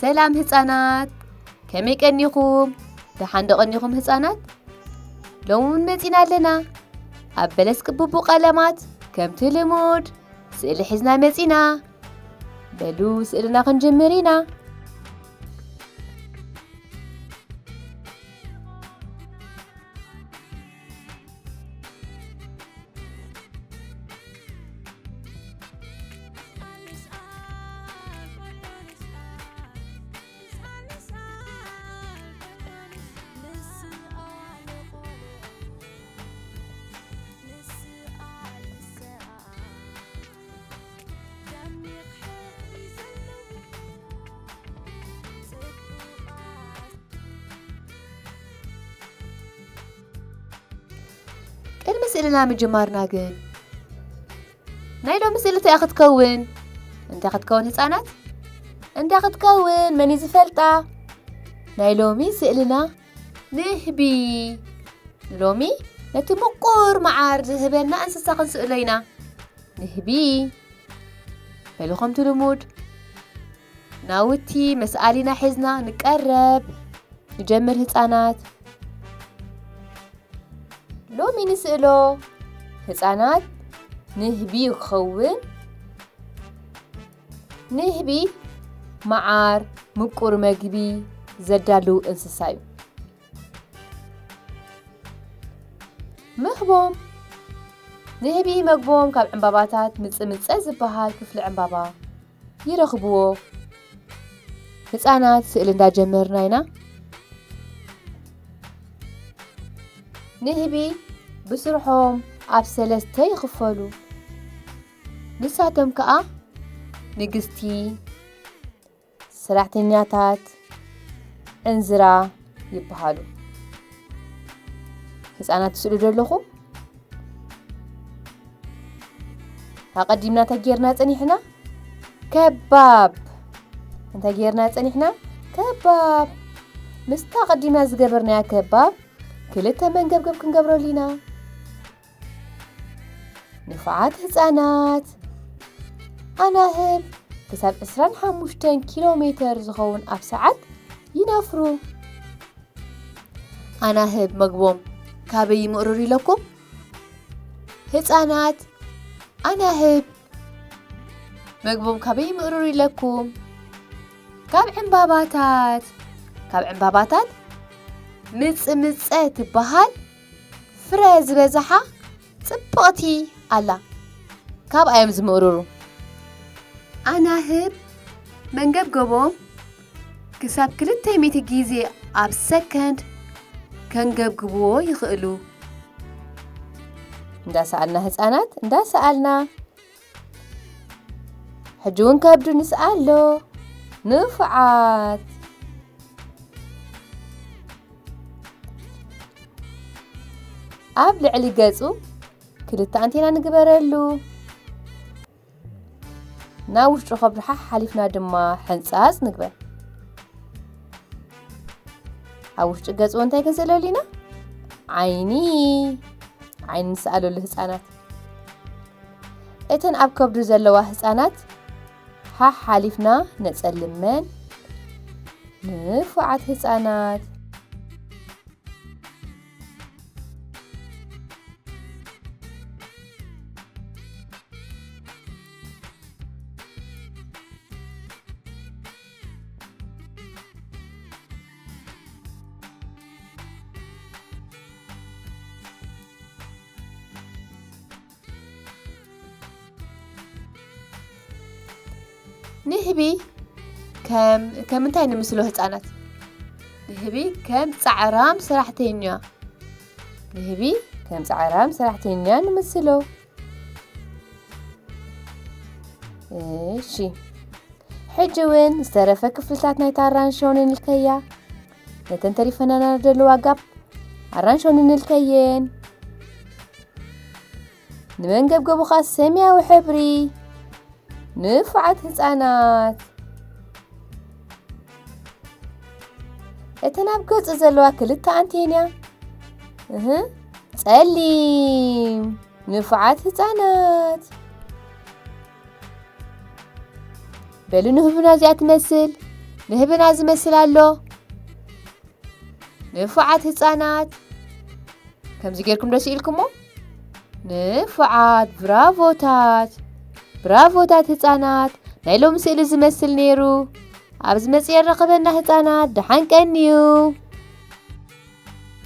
ሰላም ህፃናት ከመይ ቀኒኹም ደሓን ደቐኒኹም ህፃናት ሎምን መፂና ኣለና ኣብ በለስ ቅቡቡ ቀለማት ከምቲ ልሙድ ስእሊ ሒዝና መፂና በሉ ስእልና ክንጅምር ኢና ቅድሚ ስእልና ምጅማርና ግን ናይ ሎሚ ስእሊ እንታይ ክትከውን ህፃናት እንታይ ክትከውን መን ዝፈልጣ ናይ ሎሚ ስእልና ንህቢ ሎሚ ነቲ ምቁር መዓር ዝህበና እንስሳ ክንስእሎ ኢና ንህቢ በሉ ከምቲ ልሙድ ናውቲ መስኣሊና ሒዝና ንቀረብ ንጀምር ህፃናት ሎሚ ንስእሎ ህፃናት ንህቢ ክኸውን ንህቢ መዓር ምቁር መግቢ ዘዳሉ እንስሳ እዩ መህቦም ንህቢ መግቦም ካብ ዕምባባታት ምፅምፀ ዝበሃል ክፍሊ ዕምባባ ይረኽብዎ ህፃናት ስእሊ እንዳጀመርና ኢና ንህቢ ብስርሖም ኣብ 3 ይኽፈሉ ንሳቶም ከዓ ንግስቲ ሰራሕተኛታት እንዝራ ይበሃሉ ህፃናት ትስእሉ ዘለኹም ኣቀዲምና እንታይ ጌርና ፀኒሕና ከባብ እንታይ ጌርና ፀኒሕና ከባብ ምስታ ቀዲምና ዝገበርናያ ከባብ ክልተ መንገብገብ ክንገብረሉ ኢና ንፉዓት ህፃናት ኣናህብ ክሳብ 25 ኪሎ ሜትር ዝኸውን ኣብ ሰዓት ይነፍሩ ኣናህብ መግቦም ካበይ ይምእርሩ ኢለኩም ህፃናት ኣናህብ መግቦም ካበይ ይምእርሩ ኢለኩም ካብ ዕምባባታት ምፅምፀ ትበሃል ፍረ ዝበዝሓ ጽብቕቲ ኣላ ካብ ኣዮም ዝምእርሩ ኣናህብ መንገብገቦም ክሳብ 200 ጊዜ ኣብ ሰከንድ ከንገብግብዎ ይኽእሉ እንዳሰኣልና ህፃናት እንዳሰኣልና ሕጂ እውን ከብዱ ንስኣሎ ንፉዓት ኣብ ልዕሊ ገጹ ክልተ አንቴና ንግበረሉ ናብ ውሽጡ ከብዱ ሓሊፍና ድማ ሕንፃፅ ንግበር ኣብ ውሽጡ ገጹ እንታይ ክንስእለሉ ኢና ዓይኒ ንስኣለሉ ህፃናት እተን ኣብ ከብዱ ዘለዋ ህፃናት ሓሊፍና ነፀልመን ንፉዓት ህፃናት ንህቢ ከም እንታይ ንምስሎ ህፃናት ንህቢ ከም ጻዕራም ሰራሕተኛ ንምስሎ እሺ ሕጂ እውን ዝተረፈ ክፍልታት ናይታ ኣራንሾ ንልከያ ነተን ተሪፈናና ዘለዋ ጋብ ኣራንሾ ንልከየን ንመንገብገቡ ኸ ሰማያዊ ሕብሪ ንፉዓት ህፃናት እተን ኣብ ገጹ ዘለዋ ክልተ አንቴና ጸሊም ንፉዓት ህፃናት በሉ ንህብና እዚኣ ትመስል ንህብና ዝመስል ኣሎ ንፉዓት ህፃናት ከምዚ ጌርኩም ደስ ኢልኩሞ ንፉዓት ብራቮታት ህፃናት ናይ ሎሚ ስእሊ ዝመስል ነይሩ ኣብዚ መፅአ ረኸበና ህፃናት ደሓን ቀንዩ